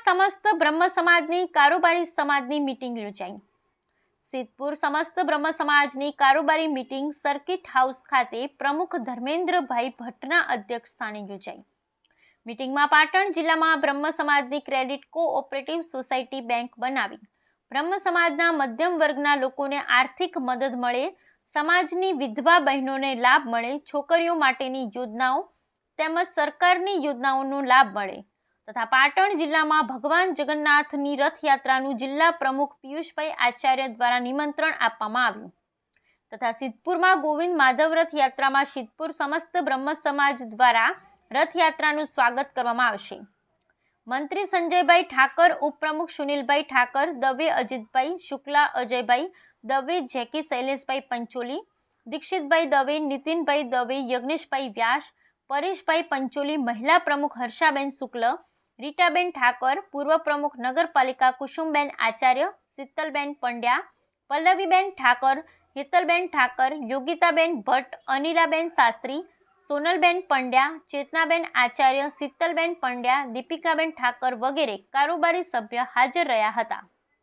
समस्त ब्रह्म समाजनी कारोबारी समाजनी मीटिंग योजाई। सिद्धपुर समस्त ब्रह्म समाजनी कारोबारी मीटिंग सर्किट हाउस खाते प्रमुख धर्मेन्द्रभाई भट्टना अध्यक्ष स्थाने योजाई। मीटिंग में पाटण जिल्ला में ब्रह्म समाजनी क्रेडिट कोऑपरेटिव सोसायटी बैंक बनावी ब्रह्म समाजना मध्यम वर्गना लोकोने आर्थिक मदद मळे, समाजनी विधवा बहनोने लाभ मळे, छोकरीओ माटेनी योजनाओं तेमज सरकारनी योजनाओनो लाभ मळे तथा पाटण जिल्ला में भगवान जगन्नाथनी रथयात्रानु जिल्ला प्रमुख पीयूषभाई आचार्य द्वारा निमंत्रण आपवामां आव्युं तथा सिद्धपुर में गोविंद माधव रथयात्रा में सिद्धपुर समस्त ब्रह्म समाज द्वारा रथयात्रानु स्वागत करवामां आवशे। मंत्री संजयभाई ठाकर, उपप्रमुख सुनीलभाई ठाकर, दवे अजितभाई, शुक्ला अजयभाई दवे, जेकी शैलेषभाई पंचोली, दीक्षितभाई दवे, नितिनभाई दवे, यज्ञेशभाई व्यास, परेशभाई पंचोली, महिला प्रमुख हर्षाबेन शुक्ल, रीटाबेन ठाकर, पूर्व प्रमुख नगरपालिका कुसुमबेन आचार्य, शीतलबेन पंड्या, पल्लवीबेन ठाकर, हेतलबेन ठाकर, योगिताबेन भट्ट, अनिलाबेन शास्त्री, सोनलबेन पंड्या, चेतनाबेन आचार्य, शीतलबेन पंड्या, दीपिकाबेन ठाकर वगैरह कारोबारी सभ्य हाजर रह्या हता।